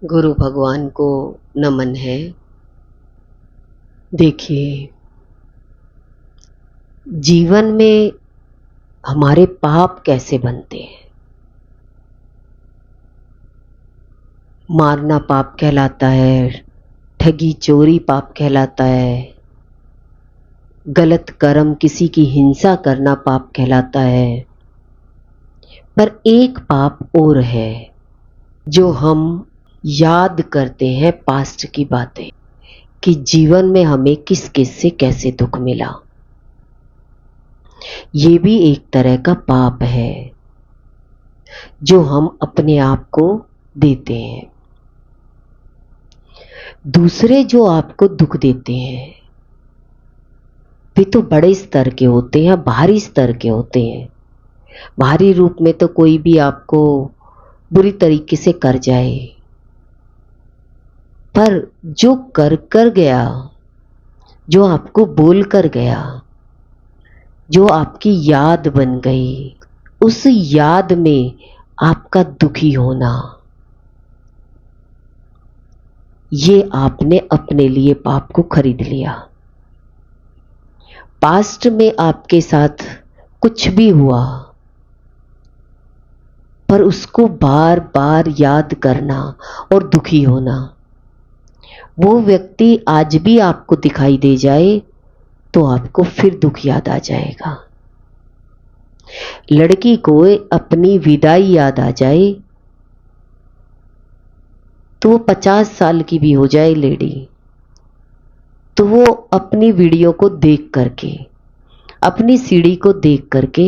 गुरु भगवान को नमन है। देखिए, जीवन में हमारे पाप कैसे बनते हैं। मारना पाप कहलाता है, ठगी चोरी पाप कहलाता है, गलत कर्म किसी की हिंसा करना पाप कहलाता है। पर एक पाप और है जो हम याद करते हैं, पास्ट की बातें, कि जीवन में हमें किस किस से कैसे दुख मिला। ये भी एक तरह का पाप है जो हम अपने आप को देते हैं। दूसरे जो आपको दुख देते हैं वे तो बड़े स्तर के होते हैं, बाहरी स्तर के होते हैं। बाहरी रूप में तो कोई भी आपको बुरी तरीके से कर जाए, पर जो कर गया, जो आपको बोल कर गया, जो आपकी याद बन गई, उस याद में आपका दुखी होना, ये आपने अपने लिए पाप को खरीद लिया। पास्ट में आपके साथ कुछ भी हुआ, पर उसको बार बार याद करना और दुखी होना। वो व्यक्ति आज भी आपको दिखाई दे जाए तो आपको फिर दुख याद आ जाएगा। लड़की को अपनी विदाई याद आ जाए तो वो 50 साल की भी हो जाए लेडी, तो वो अपनी वीडियो को देख करके, अपनी सीढ़ी को देख करके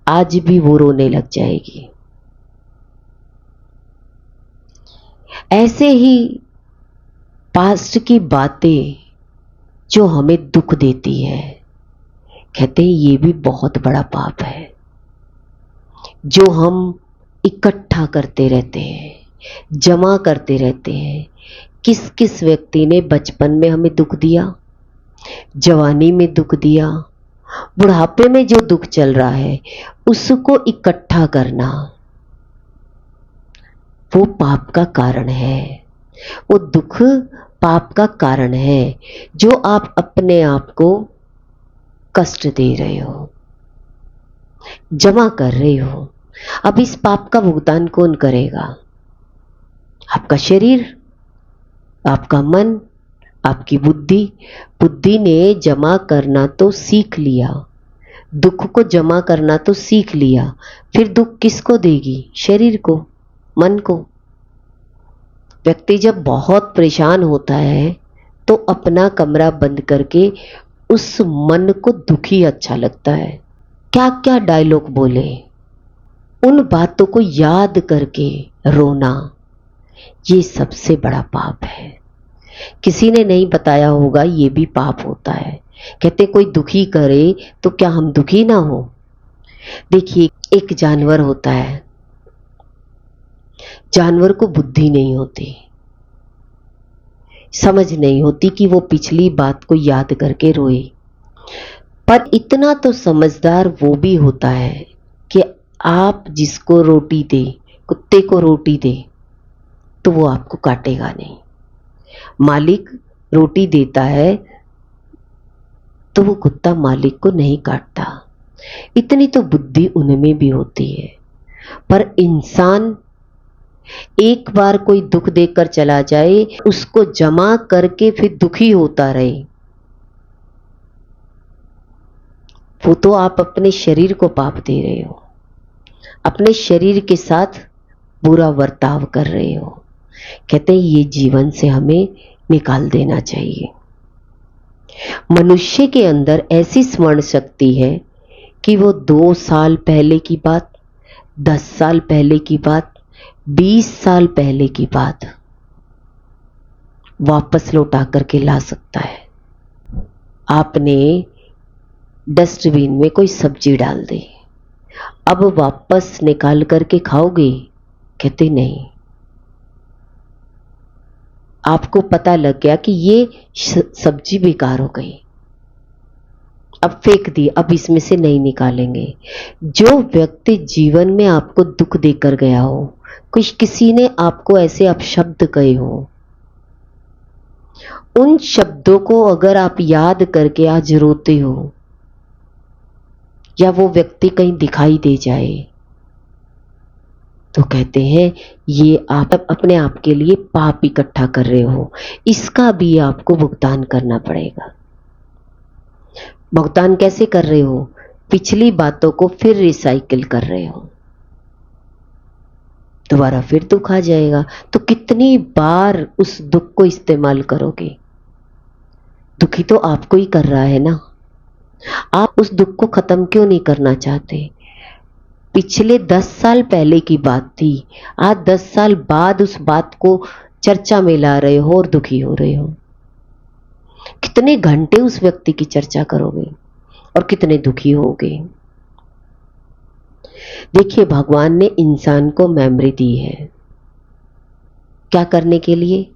आज भी वो रोने लग जाएगी। ऐसे ही पास्ट की बातें जो हमें दुख देती है, कहते हैं ये भी बहुत बड़ा पाप है जो हम इकट्ठा करते रहते हैं, जमा करते रहते हैं। किस किस व्यक्ति ने बचपन में हमें दुख दिया, जवानी में दुख दिया, बुढ़ापे में जो दुख चल रहा है उसको इकट्ठा करना, वो पाप का कारण है। वो दुख पाप का कारण है जो आप अपने आप को कष्ट दे रहे हो, जमा कर रहे हो। अब इस पाप का भुगतान कौन करेगा? आपका शरीर, आपका मन, आपकी बुद्धि। बुद्धि ने जमा करना तो सीख लिया, दुख को जमा करना तो सीख लिया, फिर दुख किसको देगी? शरीर को, मन को। व्यक्ति जब बहुत परेशान होता है तो अपना कमरा बंद करके उस मन को दुखी अच्छा लगता है। क्या क्या डायलॉग बोले, उन बातों को याद करके रोना, ये सबसे बड़ा पाप है। किसी ने नहीं बताया होगा ये भी पाप होता है। कहते कोई दुखी करे तो क्या हम दुखी ना हो? देखिए, एक जानवर होता है, जानवर को बुद्धि नहीं होती, समझ नहीं होती कि वो पिछली बात को याद करके रोए। पर इतना तो समझदार वो भी होता है कि आप जिसको रोटी दे, कुत्ते को रोटी दे, तो वो आपको काटेगा नहीं। मालिक रोटी देता है तो वो कुत्ता मालिक को नहीं काटता। इतनी तो बुद्धि उनमें भी होती है। पर इंसान एक बार कोई दुख देकर चला जाए, उसको जमा करके फिर दुखी होता रहे, वो तो आप अपने शरीर को पाप दे रहे हो, अपने शरीर के साथ बुरा बर्ताव कर रहे हो। कहते हैं ये जीवन से हमें निकाल देना चाहिए। मनुष्य के अंदर ऐसी स्मरण शक्ति है कि वो 2 साल पहले की बात, 10 साल पहले की बात, 20 साल पहले की बात वापस लौटा करके ला सकता है। आपने डस्टबिन में कोई सब्जी डाल दी, अब वापस निकाल करके खाओगे? कहते नहीं। आपको पता लग गया कि ये सब्जी बेकार हो गई, अब फेंक दी, अब इसमें से नहीं निकालेंगे। जो व्यक्ति जीवन में आपको दुख देकर गया हो, कुछ किसी ने आपको ऐसे अपशब्द कहे हो, उन शब्दों को अगर आप याद करके आज रोते हो, या वो व्यक्ति कहीं दिखाई दे जाए, तो कहते हैं ये आप अपने आप के लिए पाप इकट्ठा कर रहे हो, इसका भी आपको भुगतान करना पड़ेगा। भुगतान कैसे कर रहे हो? पिछली बातों को फिर रिसाइकिल कर रहे हो, दोबारा फिर दुख आ जाएगा। तो कितनी बार उस दुख को इस्तेमाल करोगे? दुखी तो आपको ही कर रहा है ना। आप उस दुख को खत्म क्यों नहीं करना चाहते? पिछले 10 साल पहले की बात थी, आज 10 साल बाद उस बात को चर्चा में ला रहे हो और दुखी हो रहे हो। कितने घंटे उस व्यक्ति की चर्चा करोगे और कितने दुखी होगे। देखिए, भगवान ने इंसान को मेमोरी दी है, क्या करने के लिए?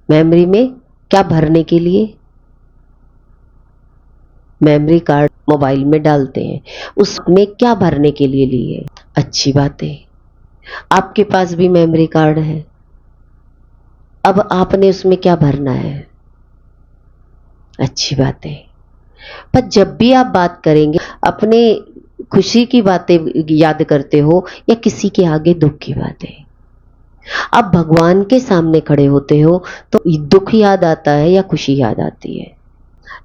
मेमोरी में क्या भरने के लिए? मेमोरी कार्ड मोबाइल में डालते हैं, उसमें क्या भरने के लिए लिए? अच्छी बात है, आपके पास भी मेमोरी कार्ड है, अब आपने उसमें क्या भरना है? अच्छी बात है। पर जब भी आप बात करेंगे, अपने खुशी की बातें याद करते हो या किसी के आगे दुख की बातें? अब भगवान के सामने खड़े होते हो तो दुख याद आता है या खुशी याद आती है?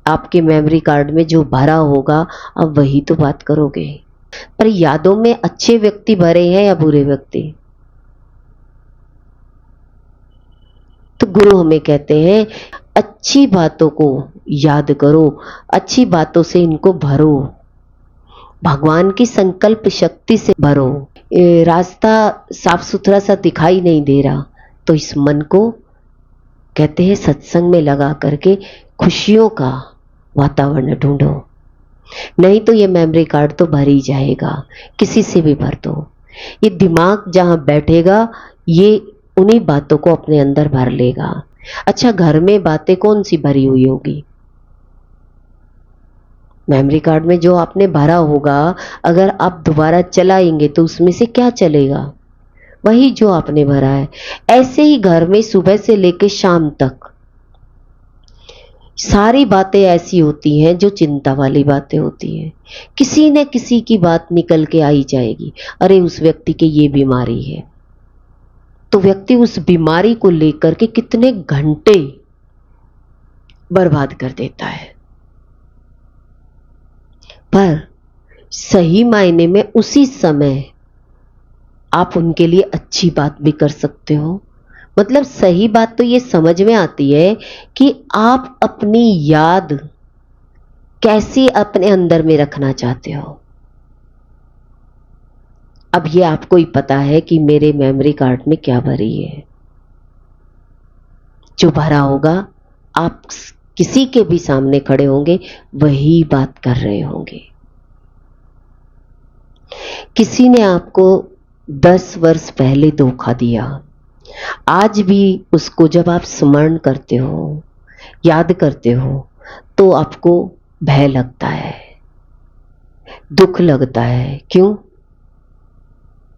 आपके मेमोरी कार्ड में जो भरा होगा, अब वही तो बात करोगे। पर यादों में अच्छे व्यक्ति भरे हैं या बुरे व्यक्ति? तो गुरु हमें कहते हैं अच्छी बातों को याद करो, अच्छी बातों से इनको भरो, भगवान की संकल्प शक्ति से भरो। रास्ता साफ सुथरा सा दिखाई नहीं दे रहा, तो इस मन को कहते हैं सत्संग में लगा करके खुशियों का वातावरण ढूंढो। नहीं तो ये मेमोरी कार्ड तो भर ही जाएगा, किसी से भी भर दो। ये दिमाग जहां बैठेगा, ये उन्हीं बातों को अपने अंदर भर लेगा। अच्छा, घर में बातें कौन सी भरी हुई होगी? मेमोरी कार्ड में जो आपने भरा होगा, अगर आप दोबारा चलाएंगे तो उसमें से क्या चलेगा? वही जो आपने भरा है। ऐसे ही घर में सुबह से लेकर शाम तक सारी बातें ऐसी होती हैं जो चिंता वाली बातें होती हैं। किसी न किसी की बात निकल के आई जाएगी, अरे उस व्यक्ति के ये बीमारी है, तो व्यक्ति उस बीमारी को लेकर के कितने घंटे बर्बाद कर देता है। पर सही मायने में उसी समय आप उनके लिए अच्छी बात भी कर सकते हो। मतलब सही बात तो ये समझ में आती है कि आप अपनी याद कैसी अपने अंदर में रखना चाहते हो। अब ये आपको ही पता है कि मेरे मेमोरी कार्ड में क्या भरी है। जो भरा होगा, आप किसी के भी सामने खड़े होंगे वही बात कर रहे होंगे। किसी ने आपको 10 वर्ष पहले धोखा दिया, आज भी उसको जब आप स्मरण करते हो, याद करते हो, तो आपको भय लगता है, दुख लगता है। क्यों?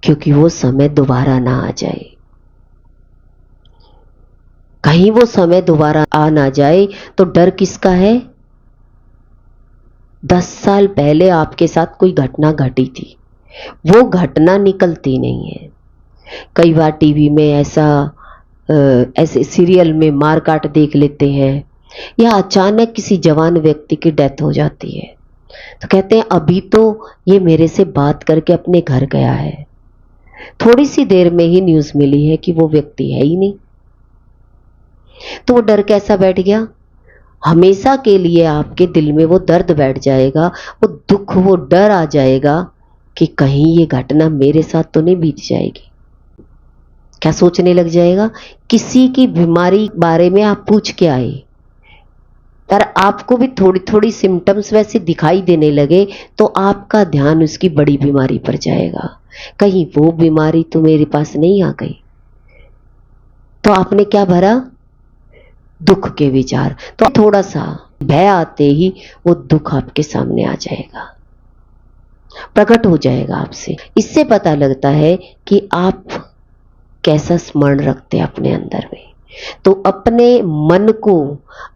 क्योंकि वो समय दोबारा ना आ जाए। कहीं वो समय दोबारा आ ना जाए तो डर किसका है? 10 साल पहले आपके साथ कोई घटना घटी थी, वो घटना निकलती नहीं है। कई बार टीवी में ऐसे सीरियल में मार काट देख लेते हैं, या अचानक किसी जवान व्यक्ति की डेथ हो जाती है, तो कहते हैं अभी तो ये मेरे से बात करके अपने घर गया है, थोड़ी सी देर में ही न्यूज मिली है कि वो व्यक्ति है ही नहीं। तो वो डर कैसा बैठ गया? हमेशा के लिए आपके दिल में वो दर्द बैठ जाएगा, वो दुख, वो डर आ जाएगा कि कहीं ये घटना मेरे साथ तो नहीं बीत जाएगी। क्या सोचने लग जाएगा? किसी की बीमारी बारे में आप पूछ के आए, पर आपको भी थोड़ी थोड़ी सिम्टम्स वैसे दिखाई देने लगे, तो आपका ध्यान उसकी बड़ी बीमारी पर जाएगा, कहीं वो बीमारी तो मेरे पास नहीं आ गई। तो आपने क्या भरा? दुख के विचार। तो थोड़ा सा भय आते ही वो दुख आपके सामने आ जाएगा, प्रकट हो जाएगा आपसे। इससे पता लगता है कि आप कैसा स्मरण रखते हैं अपने अंदर में। तो अपने मन को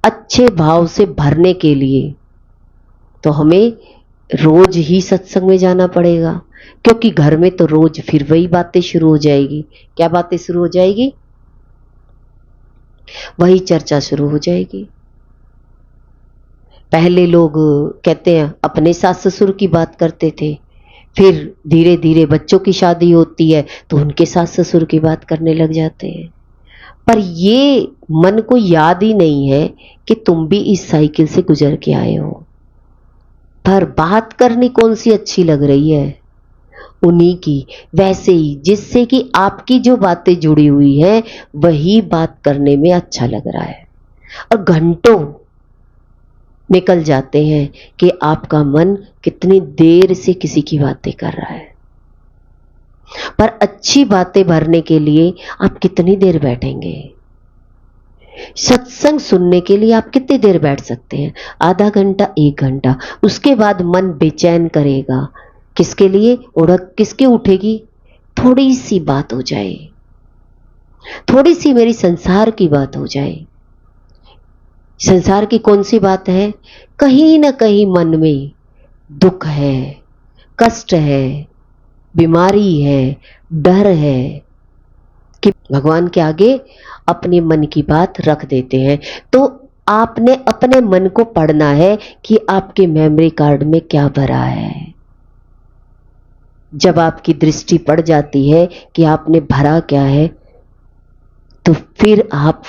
अच्छे भाव से भरने के लिए तो हमें रोज ही सत्संग में जाना पड़ेगा, क्योंकि घर में तो रोज फिर वही बातें शुरू हो जाएगी। क्या बातें शुरू हो जाएगी? वही चर्चा शुरू हो जाएगी। पहले लोग कहते हैं अपने सास ससुर की बात करते थे, फिर धीरे धीरे बच्चों की शादी होती है तो उनके सास ससुर की बात करने लग जाते हैं। पर ये मन को याद ही नहीं है कि तुम भी इस साइकिल से गुजर के आए हो। पर बात करनी कौन सी अच्छी लग रही है? उन्हीं की, वैसे ही जिससे कि आपकी जो बातें जुड़ी हुई है वही बात करने में अच्छा लग रहा है। और घंटों निकल जाते हैं कि आपका मन कितनी देर से किसी की बातें कर रहा है। पर अच्छी बातें भरने के लिए आप कितनी देर बैठेंगे? सत्संग सुनने के लिए आप कितनी देर बैठ सकते हैं? आधा घंटा, 1 घंटा। उसके बाद मन बेचैन करेगा। किसके लिए? उड़क किसके उठेगी? थोड़ी सी बात हो जाए, थोड़ी सी मेरी संसार की बात हो जाए। संसार की कौन सी बात है? कहीं ना कहीं मन में दुख है, कष्ट है, बीमारी है, डर है कि भगवान के आगे अपने मन की बात रख देते हैं। तो आपने अपने मन को पढ़ना है कि आपके मेमोरी कार्ड में क्या भरा है। जब आपकी दृष्टि पड़ जाती है कि आपने भरा क्या है, तो फिर आप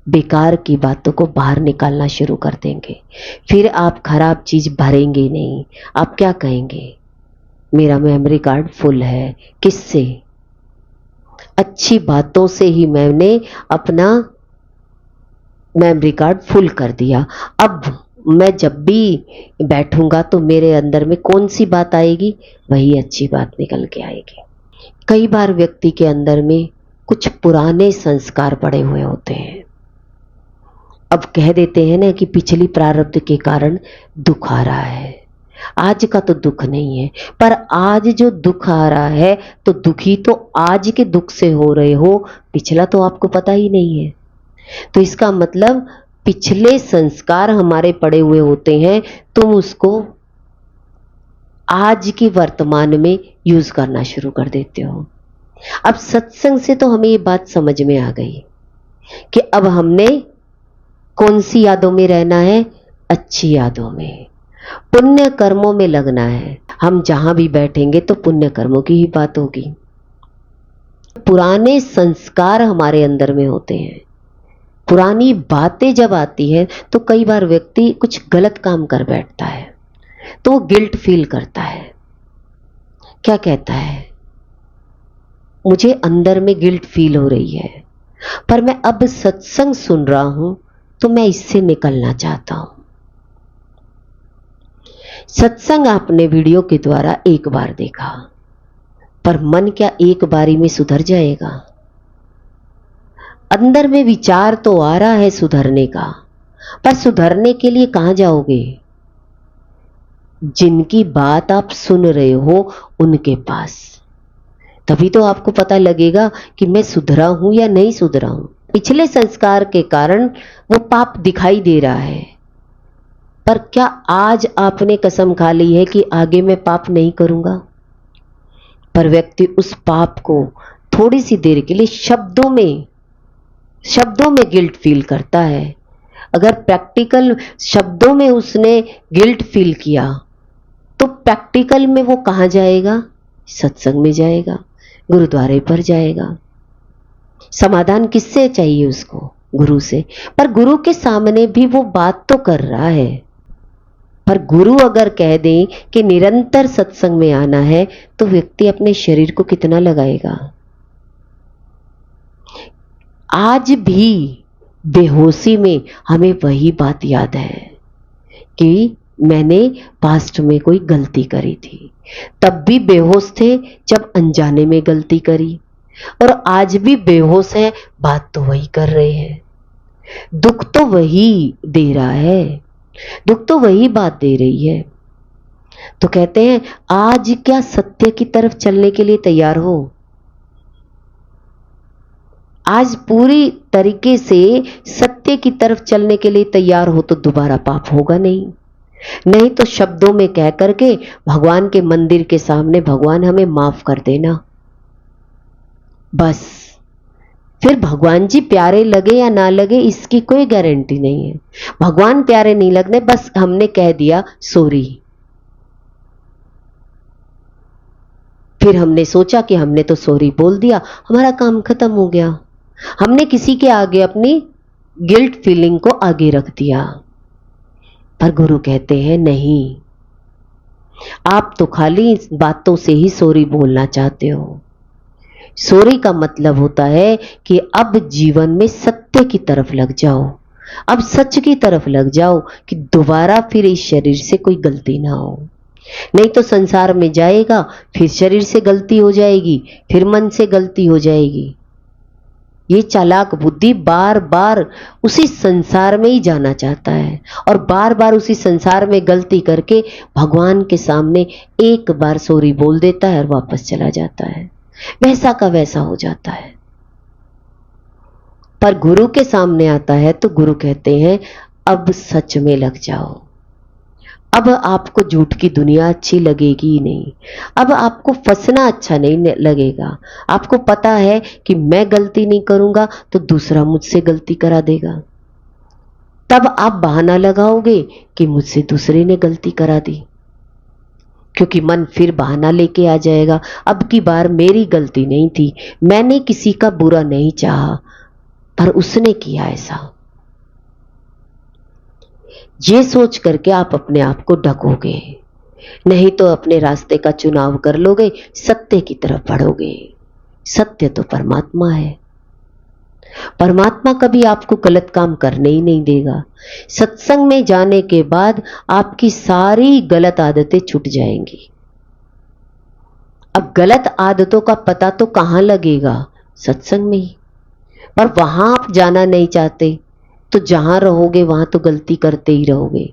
बेकार की बातों को बाहर निकालना शुरू कर देंगे। फिर आप खराब चीज भरेंगे नहीं। आप क्या कहेंगे? मेरा मेमोरी कार्ड फुल है। किससे? अच्छी बातों से ही मैंने अपना मेमोरी कार्ड फुल कर दिया। अब मैं जब भी बैठूंगा तो मेरे अंदर में कौन सी बात आएगी? वही अच्छी बात निकल के आएगी। कई बार व्यक्ति के अंदर में कुछ पुराने संस्कार पड़े हुए होते हैं। अब कह देते हैं ना कि पिछली प्रारब्ध के कारण दुख आ रहा है। आज का तो दुख नहीं है, पर आज जो दुख आ रहा है तो दुखी तो आज के दुख से हो रहे हो, पिछला तो आपको पता ही नहीं है। तो इसका मतलब पिछले संस्कार हमारे पड़े हुए होते हैं, तुम उसको आज की वर्तमान में यूज करना शुरू कर देते हो। अब सत्संग से तो हमें ये बात समझ में आ गई कि अब हमने कौन सी यादों में रहना है? अच्छी यादों में, पुण्य कर्मों में लगना है। हम जहां भी बैठेंगे तो पुण्य कर्मों की ही बात होगी। पुराने संस्कार हमारे अंदर में होते हैं। पुरानी बातें जब आती है तो कई बार व्यक्ति कुछ गलत काम कर बैठता है तो वो गिल्ट फील करता है। क्या कहता है? मुझे अंदर में गिल्ट फील हो रही है, पर मैं अब सत्संग सुन रहा हूं तो मैं इससे निकलना चाहता हूं। सत्संग आपने वीडियो के द्वारा एक बार देखा, पर मन क्या एक बारी में सुधर जाएगा? अंदर में विचार तो आ रहा है सुधरने का, पर सुधरने के लिए कहां जाओगे? जिनकी बात आप सुन रहे हो उनके पास। तभी तो आपको पता लगेगा कि मैं सुधरा हूं या नहीं सुधरा हूं। पिछले संस्कार के कारण वो पाप दिखाई दे रहा है, पर क्या आज आपने कसम खा ली है कि आगे मैं पाप नहीं करूंगा? पर व्यक्ति उस पाप को थोड़ी सी देर के लिए शब्दों में गिल्ट फील करता है। अगर प्रैक्टिकल शब्दों में उसने गिल्ट फील किया तो प्रैक्टिकल में वो कहां जाएगा? सत्संग में जाएगा, गुरुद्वारे पर जाएगा। समाधान किससे चाहिए उसको? गुरु से। पर गुरु के सामने भी वो बात तो कर रहा है। पर गुरु अगर कह दें कि निरंतर सत्संग में आना है तो व्यक्ति अपने शरीर को कितना लगाएगा? आज भी बेहोशी में हमें वही बात याद है कि मैंने पास्ट में कोई गलती करी थी। तब भी बेहोश थे जब अनजाने में गलती करी, और आज भी बेहोश है, बात तो वही कर रहे हैं। दुख तो वही दे रहा है, दुख तो वही बात दे रही है। तो कहते हैं आज क्या सत्य की तरफ चलने के लिए तैयार हो? आज पूरी तरीके से सत्य की तरफ चलने के लिए तैयार हो तो दोबारा पाप होगा नहीं। नहीं तो शब्दों में कह करके भगवान के मंदिर के सामने भगवान हमें माफ कर देना, बस। फिर भगवान जी प्यारे लगे या ना लगे इसकी कोई गारंटी नहीं है। भगवान प्यारे नहीं लगने, बस हमने कह दिया सॉरी। फिर हमने सोचा कि हमने तो सॉरी बोल दिया, हमारा काम खत्म हो गया। हमने किसी के आगे अपनी गिल्ट फीलिंग को आगे रख दिया। पर गुरु कहते हैं नहीं, आप तो खाली बातों से ही सॉरी बोलना चाहते हो। सॉरी का मतलब होता है कि अब जीवन में सत्य की तरफ लग जाओ, अब सच की तरफ लग जाओ कि दोबारा फिर इस शरीर से कोई गलती ना हो। नहीं तो संसार में जाएगा, फिर शरीर से गलती हो जाएगी, फिर मन से गलती हो जाएगी। ये चालाक बुद्धि बार बार उसी संसार में ही जाना चाहता है और बार बार उसी संसार में गलती करके भगवान के सामने एक बार सॉरी बोल देता है और वापस चला जाता है, वैसा का वैसा हो जाता है। पर गुरु के सामने आता है तो गुरु कहते हैं अब सच में लग जाओ। अब आपको झूठ की दुनिया अच्छी लगेगी ही नहीं, अब आपको फंसना अच्छा नहीं लगेगा। आपको पता है कि मैं गलती नहीं करूंगा तो दूसरा मुझसे गलती करा देगा, तब आप बहाना लगाओगे कि मुझसे दूसरे ने गलती करा दी, क्योंकि मन फिर बहाना लेके आ जाएगा। अब की बार मेरी गलती नहीं थी, मैंने किसी का बुरा नहीं चाहा, पर उसने किया ऐसा। ये सोच करके आप अपने आप को ढकोगे, नहीं तो अपने रास्ते का चुनाव कर लोगे, सत्य की तरफ बढ़ोगे। सत्य तो परमात्मा है, परमात्मा कभी आपको गलत काम करने ही नहीं देगा। सत्संग में जाने के बाद आपकी सारी गलत आदतें छूट जाएंगी। अब गलत आदतों का पता तो कहां लगेगा? सत्संग में ही। पर वहां आप जाना नहीं चाहते तो जहां रहोगे वहां तो गलती करते ही रहोगे।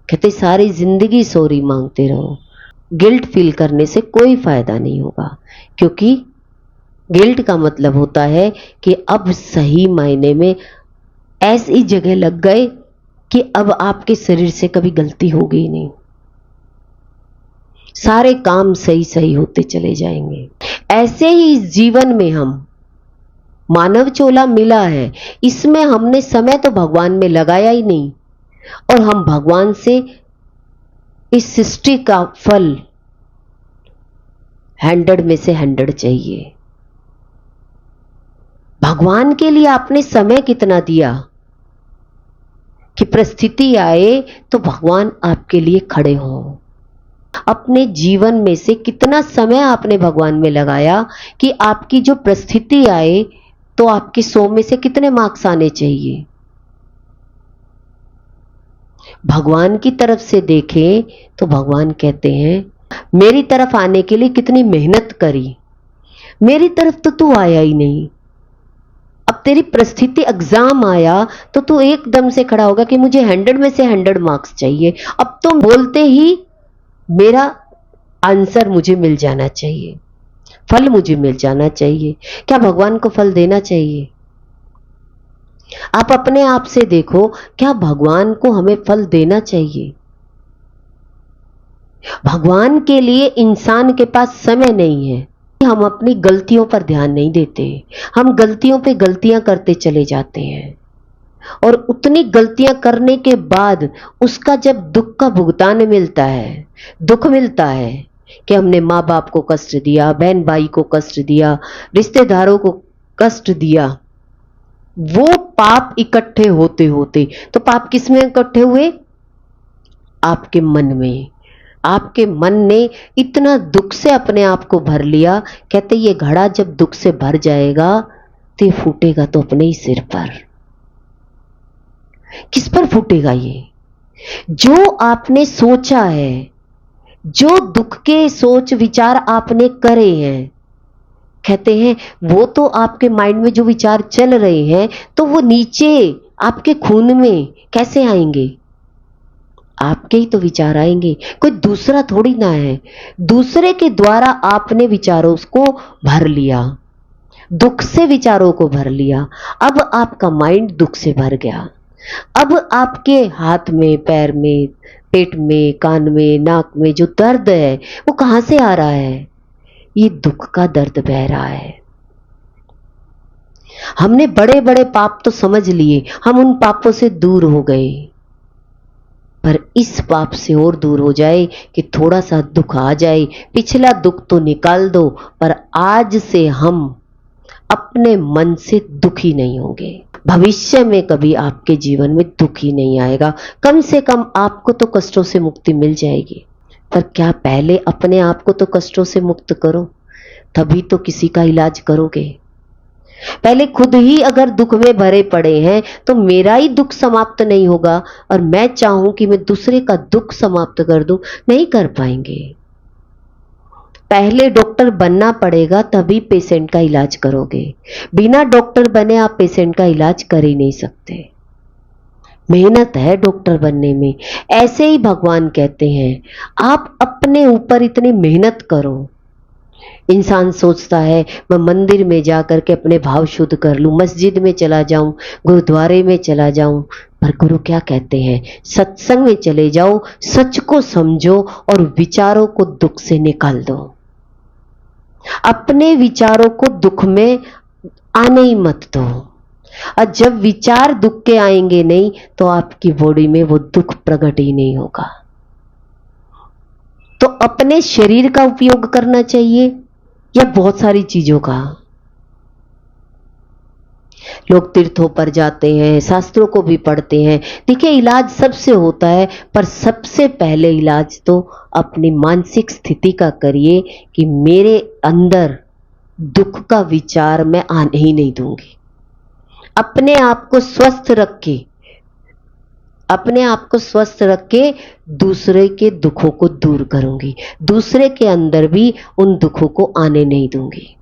कहते सारी जिंदगी सॉरी मांगते रहो, गिल्ट फील करने से कोई फायदा नहीं होगा, क्योंकि गिल्ट का मतलब होता है कि अब सही मायने में ऐसी जगह लग गए कि अब आपके शरीर से कभी गलती होगी ही नहीं, सारे काम सही सही होते चले जाएंगे। ऐसे ही इस जीवन में हम मानव चोला मिला है, इसमें हमने समय तो भगवान में लगाया ही नहीं, और हम भगवान से इस सृष्टि का फल 100 में से 100 चाहिए। भगवान के लिए आपने समय कितना दिया कि परिस्थिति आए तो भगवान आपके लिए खड़े हों। अपने जीवन में से कितना समय आपने भगवान में लगाया कि आपकी जो परिस्थिति आए तो आपके 100 में से कितने मार्क्स आने चाहिए। भगवान की तरफ से देखें तो भगवान कहते हैं मेरी तरफ आने के लिए कितनी मेहनत करी, मेरी तरफ तो तू आया ही नहीं। अब तेरी परिस्थिति एग्जाम आया तो तू एकदम से खड़ा होगा कि मुझे 100 में से 100 मार्क्स चाहिए। अब तो बोलते ही मेरा आंसर मुझे मिल जाना चाहिए, फल मुझे मिल जाना चाहिए। क्या भगवान को फल देना चाहिए? आप अपने आप से देखो, क्या भगवान को हमें फल देना चाहिए? भगवान के लिए इंसान के पास समय नहीं है। हम अपनी गलतियों पर ध्यान नहीं देते, हम गलतियों पे गलतियां करते चले जाते हैं, और उतनी गलतियां करने के बाद उसका जब दुख का भुगतान मिलता है, दुख मिलता है कि हमने माँ बाप को कष्ट दिया, बहन भाई को कष्ट दिया, रिश्तेदारों को कष्ट दिया, वो पाप इकट्ठे होते होते, तो पाप किस में इकट्ठे हुए? आपके मन में। आपके मन ने इतना दुख से अपने आप को भर लिया। कहते ये घड़ा जब दुख से भर जाएगा तो ये फूटेगा तो अपने ही सिर पर। किस पर फूटेगा? ये जो आपने सोचा है, जो दुख के सोच विचार आपने करे हैं, कहते हैं वो तो आपके माइंड में जो विचार चल रहे हैं तो वो नीचे आपके खून में कैसे आएंगे? आपके ही तो विचार आएंगे, कोई दूसरा थोड़ी ना है। दूसरे के द्वारा आपने विचारों को भर लिया। दुख से विचारों को भर लिया। अब आपका माइंड दुख से भर गया। अब आपके हाथ में, पैर में, पेट में, कान में, नाक में जो दर्द है वो कहां से आ रहा है? ये दुख का दर्द बह रहा है। हमने बड़े बड़े पाप तो समझ लिए, हम उन पापों से दूर हो गए, पर इस पाप से और दूर हो जाए कि थोड़ा सा दुख आ जाए, पिछला दुख तो निकाल दो, पर आज से हम अपने मन से दुखी नहीं होंगे। भविष्य में कभी आपके जीवन में दुख ही नहीं आएगा। कम से कम आपको तो कष्टों से मुक्ति मिल जाएगी। पर क्या पहले अपने आप को तो कष्टों से मुक्त करो, तभी तो किसी का इलाज करोगे। पहले खुद ही अगर दुख में भरे पड़े हैं तो मेरा ही दुख समाप्त नहीं होगा, और मैं चाहूं कि मैं दूसरे का दुख समाप्त कर दूं, नहीं कर पाएंगे। पहले डॉक्टर बनना पड़ेगा, तभी पेशेंट का इलाज करोगे। बिना डॉक्टर बने आप पेशेंट का इलाज कर ही नहीं सकते। मेहनत है डॉक्टर बनने में। ऐसे ही भगवान कहते हैं, आप अपने ऊपर इतनी मेहनत करो। इंसान सोचता है मैं मंदिर में जाकर के अपने भाव शुद्ध कर लूं, मस्जिद में चला जाऊं, गुरुद्वारे में चला जाऊं, पर गुरु क्या कहते हैं? सत्संग में चले जाओ, सच को समझो और विचारों को दुख से निकाल दो। अपने विचारों को दुख में आने ही मत दो। और जब विचार दुख के आएंगे नहीं तो आपकी बॉडी में वो दुख प्रकट ही नहीं होगा। तो अपने शरीर का उपयोग करना चाहिए या बहुत सारी चीजों का? लोग तीर्थों पर जाते हैं, शास्त्रों को भी पढ़ते हैं। देखिए, इलाज सबसे होता है, पर सबसे पहले इलाज तो अपनी मानसिक स्थिति का करिए कि मेरे अंदर दुख का विचार मैं आने ही नहीं दूंगी। अपने आप को स्वस्थ रख के, अपने आप को स्वस्थ रख के दूसरे के दुखों को दूर करूंगी, दूसरे के अंदर भी उन दुखों को आने नहीं दूंगी।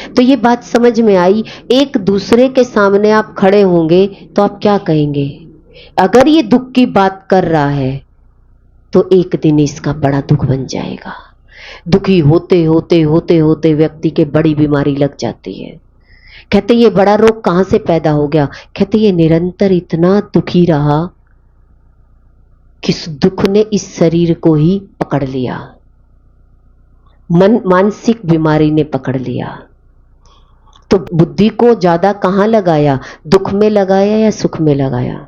तो ये बात समझ में आई। एक दूसरे के सामने आप खड़े होंगे तो आप क्या कहेंगे? अगर ये दुख की बात कर रहा है तो एक दिन इसका बड़ा दुख बन जाएगा। दुखी होते होते होते होते व्यक्ति के बड़ी बीमारी लग जाती है। कहते ये बड़ा रोग कहां से पैदा हो गया? कहते ये निरंतर इतना दुखी रहा कि दुख ने इस शरीर को ही पकड़ लिया, मानसिक बीमारी ने पकड़ लिया। तो बुद्धि को ज्यादा कहां लगाया? दुख में लगाया या सुख में लगाया?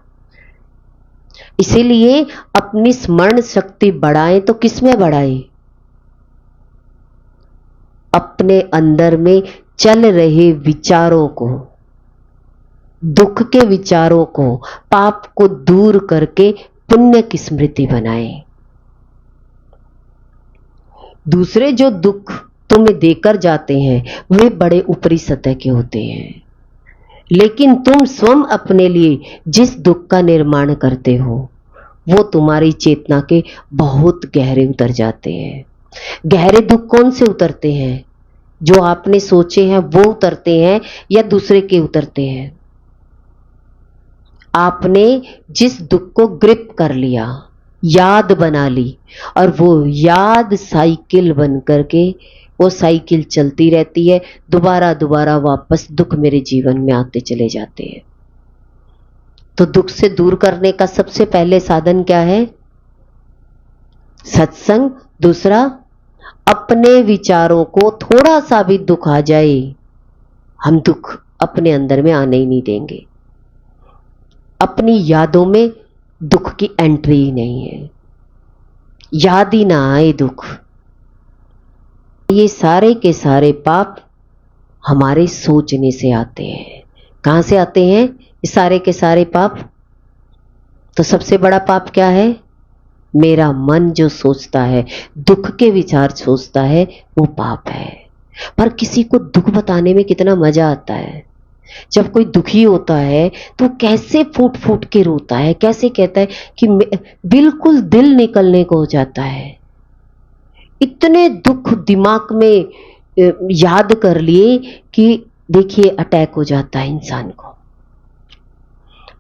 इसीलिए अपनी स्मरण शक्ति बढ़ाएं तो किस में बढ़ाएं? अपने अंदर में चल रहे विचारों को, दुख के विचारों को, पाप को दूर करके पुण्य की स्मृति बनाएं। दूसरे जो दुख तुम्हें देकर जाते हैं वे बड़े ऊपरी सतह के होते हैं, लेकिन तुम स्वयं अपने लिए जिस दुख का निर्माण करते हो वो तुम्हारी चेतना के बहुत गहरे उतर जाते हैं। गहरे दुख कौन से उतरते हैं? जो आपने सोचे हैं वो उतरते हैं या दूसरे के उतरते हैं? आपने जिस दुख को ग्रिप कर लिया, याद बना ली, और वो याद साइकिल बन करके वो साइकिल चलती रहती है, दोबारा दोबारा वापस दुख मेरे जीवन में आते चले जाते हैं। तो दुख से दूर करने का सबसे पहले साधन क्या है? सत्संग। दूसरा, अपने विचारों को थोड़ा सा भी दुख आ जाए, हम दुख अपने अंदर में आने ही नहीं देंगे। अपनी यादों में दुख की एंट्री ही नहीं है, याद ही ना आए दुख। ये सारे के सारे पाप हमारे सोचने से आते हैं। कहां से आते हैं ये सारे के सारे पाप? तो सबसे बड़ा पाप क्या है? मेरा मन जो सोचता है, दुख के विचार सोचता है, वो पाप है। पर किसी को दुख बताने में कितना मजा आता है। जब कोई दुखी होता है तो कैसे फूट फूट के रोता है, कैसे कहता है कि बिल्कुल दिल निकलने को हो जाता है। इतने दुख दिमाग में याद कर लिए कि देखिए अटैक हो जाता है इंसान को।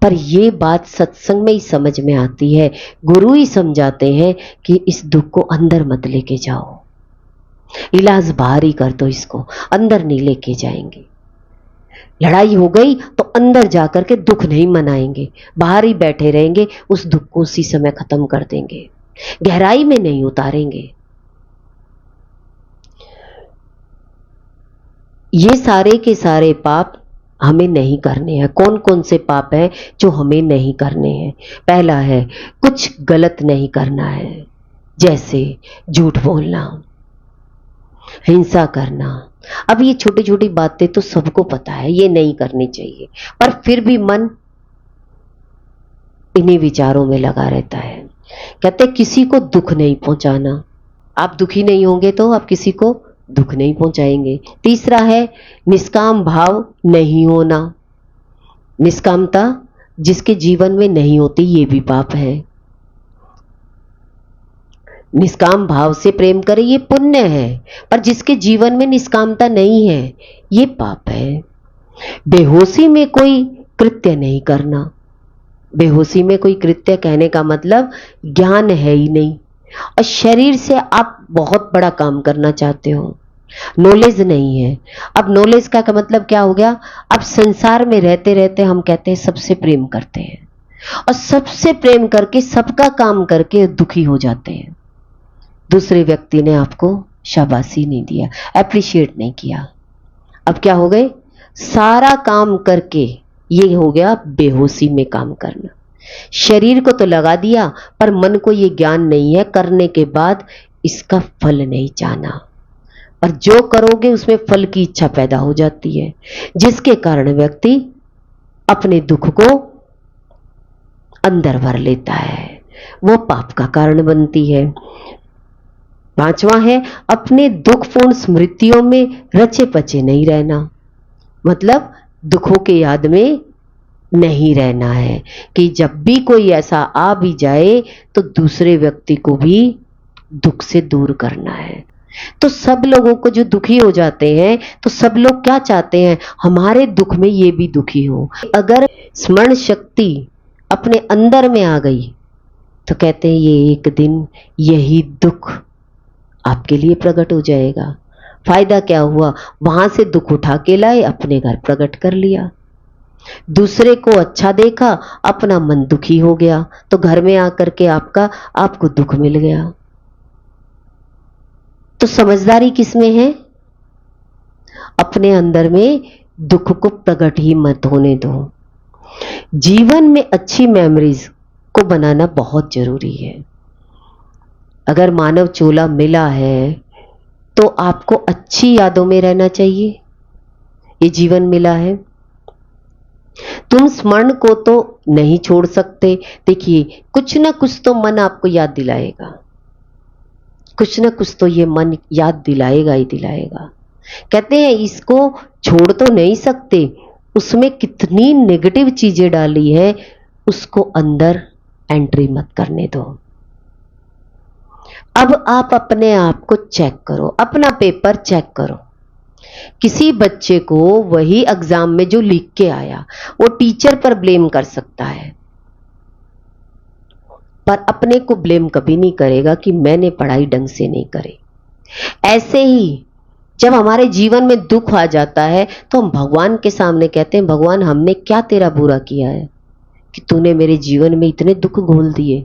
पर ये बात सत्संग में ही समझ में आती है। गुरु ही समझाते हैं कि इस दुख को अंदर मत लेके जाओ, इलाज बाहर ही कर दो, इसको अंदर नहीं लेके जाएंगे। लड़ाई हो गई तो अंदर जाकर के दुख नहीं मनाएंगे, बाहर ही बैठे रहेंगे, उस दुख को उसी समय खत्म कर देंगे, गहराई में नहीं उतारेंगे। ये सारे के सारे पाप हमें नहीं करने हैं। कौन कौन से पाप हैं जो हमें नहीं करने हैं? पहला है, कुछ गलत नहीं करना है, जैसे झूठ बोलना, हिंसा करना। अब ये छोटी छोटी बातें तो सबको पता है, ये नहीं करनी चाहिए, पर फिर भी मन इन्हीं विचारों में लगा रहता है। कहते किसी को दुख नहीं पहुंचाना। आप दुखी नहीं होंगे तो आप किसी को दुख नहीं पहुंचाएंगे। तीसरा है, निष्काम भाव नहीं होना। निष्कामता जिसके जीवन में नहीं होती, ये भी पाप है। निष्काम भाव से प्रेम करे, ये पुण्य है, पर जिसके जीवन में निष्कामता नहीं है, ये पाप है। बेहोशी में कोई कृत्य नहीं करना। बेहोशी में कोई कृत्य कहने का मतलब ज्ञान है ही नहीं, और शरीर से आप बहुत बड़ा काम करना चाहते हो, नॉलेज नहीं है। अब नॉलेज का मतलब क्या हो गया? अब संसार में रहते रहते हम कहते हैं सबसे प्रेम करते हैं, और सबसे प्रेम करके सबका काम करके दुखी हो जाते हैं। दूसरे व्यक्ति ने आपको शाबाशी नहीं दिया, एप्रिशिएट नहीं किया, अब क्या हो गए? सारा काम करके ये हो गया बेहोशी में काम करना। शरीर को तो लगा दिया, पर मन को ये ज्ञान नहीं है, करने के बाद इसका फल नहीं जाना, और जो करोगे उसमें फल की इच्छा पैदा हो जाती है, जिसके कारण व्यक्ति अपने दुख को अंदर भर लेता है, वो पाप का कारण बनती है। पांचवा है, अपने दुखपूर्ण स्मृतियों में रचे पचे नहीं रहना। मतलब दुखों के याद में नहीं रहना है, कि जब भी कोई ऐसा आ भी जाए तो दूसरे व्यक्ति को भी दुख से दूर करना है। तो सब लोगों को जो दुखी हो जाते हैं, तो सब लोग क्या चाहते हैं? हमारे दुख में ये भी दुखी हो। अगर स्मरण शक्ति अपने अंदर में आ गई तो कहते हैं ये एक दिन यही दुख आपके लिए प्रकट हो जाएगा। फायदा क्या हुआ? वहां से दुख उठा के लाए, अपने घर प्रकट कर लिया। दूसरे को अच्छा देखा, अपना मन दुखी हो गया, तो घर में आकर के आपको दुख मिल गया। तो समझदारी किसमें है? अपने अंदर में दुख को प्रकट ही मत होने दो। जीवन में अच्छी मेमोरीज को बनाना बहुत जरूरी है। अगर मानव चोला मिला है तो आपको अच्छी यादों में रहना चाहिए। ये जीवन मिला है, तुम स्मरण को तो नहीं छोड़ सकते। देखिए, कुछ ना कुछ तो मन आपको याद दिलाएगा, कुछ ना कुछ तो ये मन याद दिलाएगा ही दिलाएगा। कहते हैं इसको छोड़ तो नहीं सकते, उसमें कितनी नेगेटिव चीजें डाली है, उसको अंदर एंट्री मत करने दो। अब आप अपने आप को चेक करो, अपना पेपर चेक करो। किसी बच्चे को वही एग्जाम में जो लिख के आया, वो टीचर पर ब्लेम कर सकता है, पर अपने को ब्लेम कभी नहीं करेगा कि मैंने पढ़ाई ढंग से नहीं करी। ऐसे ही जब हमारे जीवन में दुख आ जाता है तो हम भगवान के सामने कहते हैं, भगवान हमने क्या तेरा बुरा किया है कि तूने मेरे जीवन में इतने दुख घोल दिए?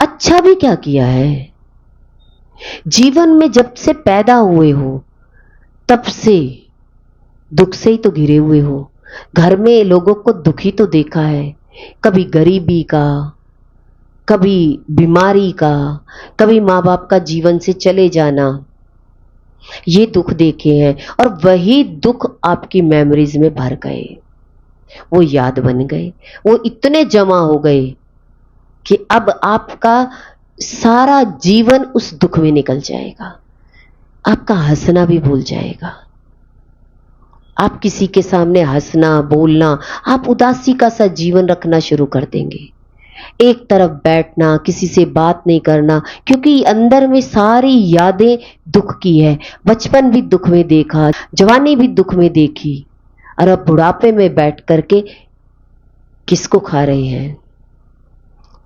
अच्छा भी क्या किया है? जीवन में जब से पैदा हुए हो तब से दुख से ही तो घिरे हुए हो। घर में लोगों को दुखी तो देखा है, कभी गरीबी का, कभी बीमारी का, कभी माँ बाप का जीवन से चले जाना, ये दुख देखे हैं, और वही दुख आपकी मेमोरीज में भर गए, वो याद बन गए, वो इतने जमा हो गए कि अब आपका सारा जीवन उस दुख में निकल जाएगा। आपका हंसना भी भूल जाएगा। आप किसी के सामने हंसना बोलना, आप उदासी का सा जीवन रखना शुरू कर देंगे। एक तरफ बैठना, किसी से बात नहीं करना, क्योंकि अंदर में सारी यादें दुख की है। बचपन भी दुख में देखा, जवानी भी दुख में देखी, और अब बुढ़ापे में बैठ करके किसको खा रहे हैं?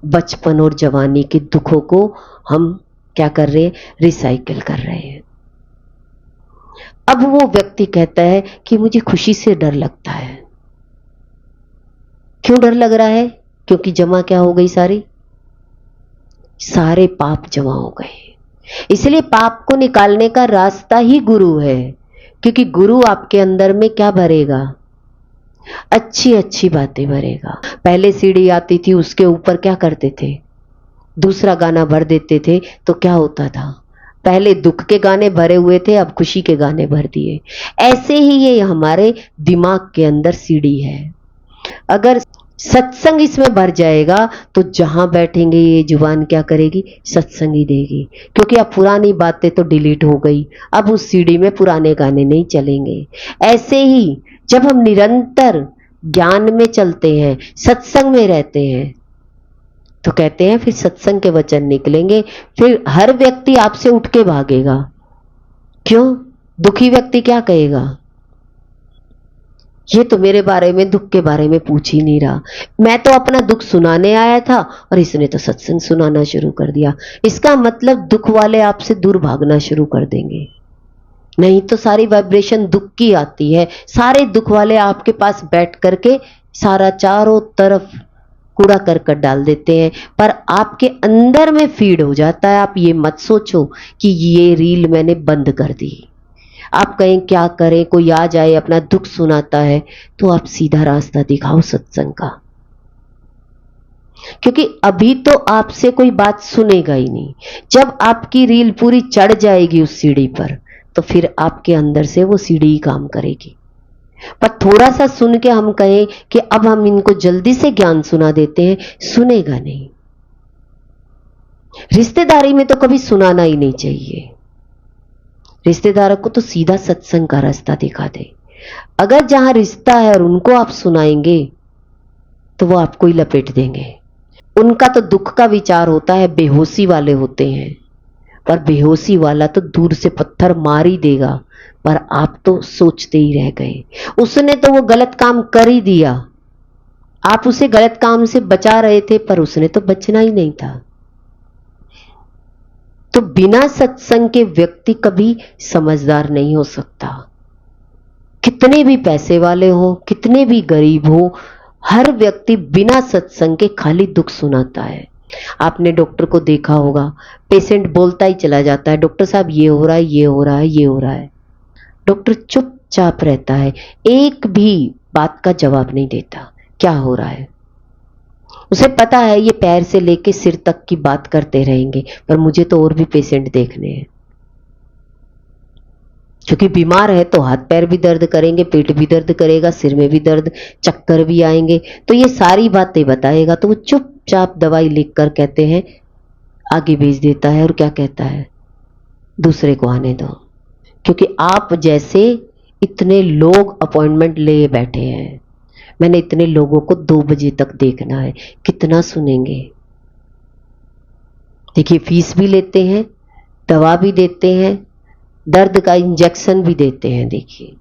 बचपन और जवानी के दुखों को हम क्या कर रहे हैं? रिसाइकिल कर रहे हैं। अब वो व्यक्ति कहता है कि मुझे खुशी से डर लगता है। क्यों डर लग रहा है? क्योंकि जमा क्या हो गई, सारे पाप जमा हो गए। इसलिए पाप को निकालने का रास्ता ही गुरु है, क्योंकि गुरु आपके अंदर में क्या भरेगा? अच्छी अच्छी बातें भरेगा। पहले सीढ़ी आती थी, उसके ऊपर क्या करते थे? दूसरा गाना भर देते थे, तो क्या होता था? पहले दुख के गाने भरे हुए थे, अब खुशी के गाने भर दिए। ऐसे ही ये हमारे दिमाग के अंदर सीढ़ी है। अगर सत्संग इसमें भर जाएगा तो जहां बैठेंगे ये जुबान क्या करेगी? सत्संग ही देगी, क्योंकि अब पुरानी बातें तो डिलीट हो गई, अब उस सीढ़ी में पुराने गाने नहीं चलेंगे। ऐसे ही जब हम निरंतर ज्ञान में चलते हैं, सत्संग में रहते हैं, तो कहते हैं फिर सत्संग के वचन निकलेंगे, फिर हर व्यक्ति आपसे उठ के भागेगा। क्यों? दुखी व्यक्ति क्या कहेगा? ये तो मेरे बारे में, दुख के बारे में पूछ ही नहीं रहा। मैं तो अपना दुख सुनाने आया था और इसने तो सत्संग सुनाना शुरू कर दिया। इसका मतलब दुख वाले आपसे दूर भागना शुरू कर देंगे। नहीं तो सारी वाइब्रेशन दुख की आती है। सारे दुख वाले आपके पास बैठ करके सारा चारों तरफ कूड़ा करकट डाल देते हैं, पर आपके अंदर में फीड हो जाता है। आप ये मत सोचो कि ये रील मैंने बंद कर दी। आप कहें क्या करें, कोई आ जाए अपना दुख सुनाता है, तो आप सीधा रास्ता दिखाओ सत्संग का, क्योंकि अभी तो आपसे कोई बात सुनेगा ही नहीं। जब आपकी रील पूरी चढ़ जाएगी उस सीढ़ी पर, तो फिर आपके अंदर से वो सीढ़ी ही काम करेगी। पर थोड़ा सा सुन के हम कहें कि अब हम इनको जल्दी से ज्ञान सुना देते हैं, सुनेगा नहीं। रिश्तेदारी में तो कभी सुनाना ही नहीं चाहिए। रिश्तेदारों को तो सीधा सत्संग का रास्ता दिखा दे। अगर जहां रिश्ता है और उनको आप सुनाएंगे तो वो आपको ही लपेट देंगे। उनका तो दुख का विचार होता है, बेहोशी वाले होते हैं, पर बेहोशी वाला तो दूर से पत्थर मार ही देगा, पर आप तो सोचते ही रह गए। उसने तो वो गलत काम कर ही दिया, आप उसे गलत काम से बचा रहे थे, पर उसने तो बचना ही नहीं था। तो बिना सत्संग के व्यक्ति कभी समझदार नहीं हो सकता। कितने भी पैसे वाले हो, कितने भी गरीब हो, हर व्यक्ति बिना सत्संग के खाली दुख सुनाता है। आपने डॉक्टर को देखा होगा, पेशेंट बोलता ही चला जाता है, डॉक्टर साहब ये हो रहा है, ये हो रहा है, ये हो रहा है। डॉक्टर चुपचाप रहता है, एक भी बात का जवाब नहीं देता क्या हो रहा है। उसे पता है ये पैर से लेके सिर तक की बात करते रहेंगे, पर मुझे तो और भी पेशेंट देखने हैं। क्योंकि बीमार है तो हाथ पैर भी दर्द करेंगे, पेट भी दर्द करेगा, सिर में भी दर्द, चक्कर भी आएंगे, तो ये सारी बातें बताएगा। तो वो चुपचाप दवाई लिखकर कहते हैं आगे भेज देता है, और क्या कहता है? दूसरे को आने दो। क्योंकि आप जैसे इतने लोग अपॉइंटमेंट ले बैठे हैं, मैंने इतने लोगों को 2 बजे तक देखना है, कितना सुनेंगे? देखिए, फीस भी लेते हैं, दवा भी देते हैं, दर्द का इंजेक्शन भी देते हैं। देखिए,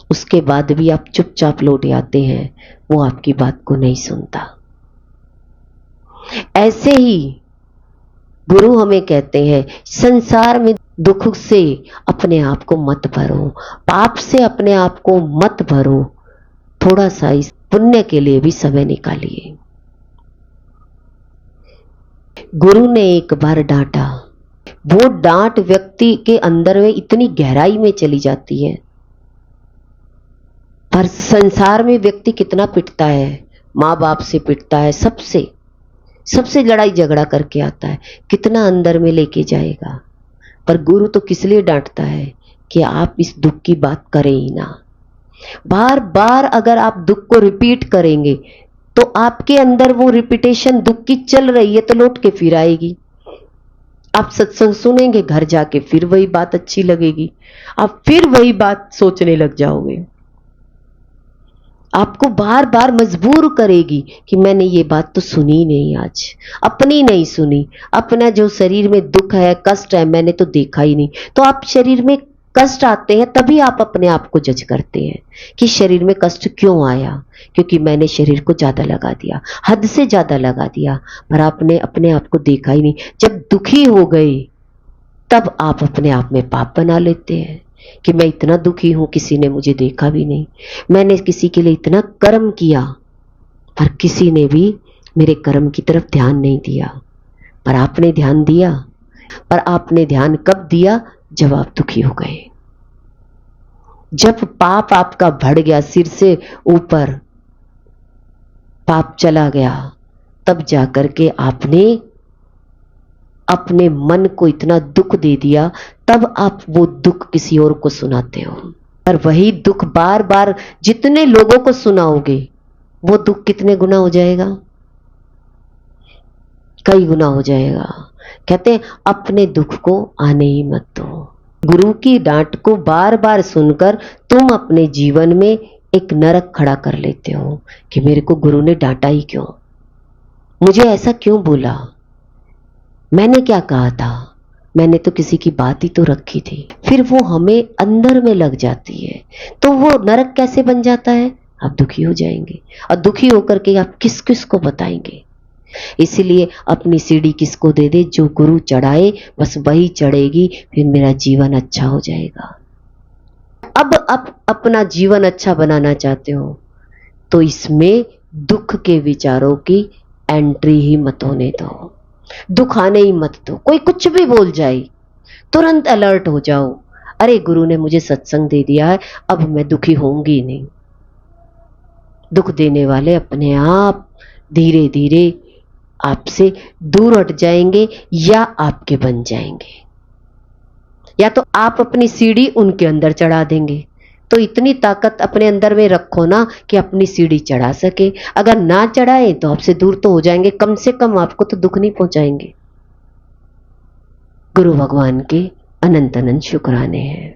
उसके बाद भी आप चुपचाप लौट आते हैं, वो आपकी बात को नहीं सुनता। ऐसे ही गुरु हमें कहते हैं संसार में दुख से अपने आप को मत भरो, पाप से अपने आप को मत भरो, थोड़ा सा इस पुण्य के लिए भी समय निकालिए। गुरु ने एक बार डांटा, वो डांट व्यक्ति के अंदर में इतनी गहराई में चली जाती है। पर संसार में व्यक्ति कितना पिटता है, माँ बाप से पिटता है, सबसे लड़ाई झगड़ा करके आता है, कितना अंदर में लेके जाएगा। पर गुरु तो किस लिए डांटता है कि आप इस दुख की बात करें ही ना। बार बार अगर आप दुख को रिपीट करेंगे तो आपके अंदर वो रिपीटेशन दुख की चल रही है, तो लौट के फिर आएगी। आप सत्संग सुनेंगे, घर जाके फिर वही बात अच्छी लगेगी, आप फिर वही बात सोचने लग जाओगे। आपको बार बार मजबूर करेगी कि मैंने ये बात तो सुनी नहीं, आज अपनी नहीं सुनी, अपना जो शरीर में दुख है, कष्ट है, मैंने तो देखा ही नहीं। तो आप शरीर में कष्ट आते हैं तभी आप अपने आप को जज करते हैं कि शरीर में कष्ट क्यों आया, क्योंकि मैंने शरीर को ज्यादा लगा दिया, हद से ज्यादा लगा दिया, पर आपने अपने आप को देखा ही नहीं। जब दुखी हो गए तब आप अपने आप में पाप बना लेते हैं कि मैं इतना दुखी हूं, किसी ने मुझे देखा भी नहीं। मैंने किसी के लिए इतना कर्म किया पर किसी ने भी मेरे कर्म की तरफ ध्यान नहीं दिया। पर आपने ध्यान दिया। पर आपने ध्यान कब दिया? जब आप दुखी हो गए, जब पाप आपका बढ़ गया, सिर से ऊपर पाप चला गया, तब जाकर के आपने अपने मन को इतना दुख दे दिया, तब आप वो दुख किसी और को सुनाते हो। पर वही दुख बार बार जितने लोगों को सुनाओगे, वो दुख कितने गुना हो जाएगा? कई गुना हो जाएगा। कहते हैं अपने दुख को आने ही मत दो। गुरु की डांट को बार बार सुनकर तुम अपने जीवन में एक नरक खड़ा कर लेते हो कि मेरे को गुरु ने डांटा ही क्यों, मुझे ऐसा क्यों बोला, मैंने क्या कहा था, मैंने तो किसी की बात ही तो रखी थी। फिर वो हमें अंदर में लग जाती है, तो वो नरक कैसे बन जाता है? आप दुखी हो जाएंगे, और दुखी होकर के आप किस किस को बताएंगे? इसीलिए अपनी सीढ़ी किसको दे दे? जो गुरु चढ़ाए बस वही चढ़ेगी, फिर मेरा जीवन अच्छा हो जाएगा। अब आप अपना जीवन अच्छा बनाना चाहते हो तो इसमें दुख के विचारों की एंट्री ही मत होने दो, दुख आने ही मत दो। कोई कुछ भी बोल जाए तुरंत अलर्ट हो जाओ, अरे गुरु ने मुझे सत्संग दे दिया है, अब मैं दुखी होंगी नहीं। दुख देने वाले अपने आप धीरे धीरे आपसे दूर हट जाएंगे या आपके बन जाएंगे, या तो आप अपनी सीढ़ी उनके अंदर चढ़ा देंगे। तो इतनी ताकत अपने अंदर में रखो ना कि अपनी सीढ़ी चढ़ा सके। अगर ना चढ़ाए तो आपसे दूर तो हो जाएंगे, कम से कम आपको तो दुख नहीं पहुंचाएंगे। गुरु भगवान के अनंत अनंत शुक्राने हैं।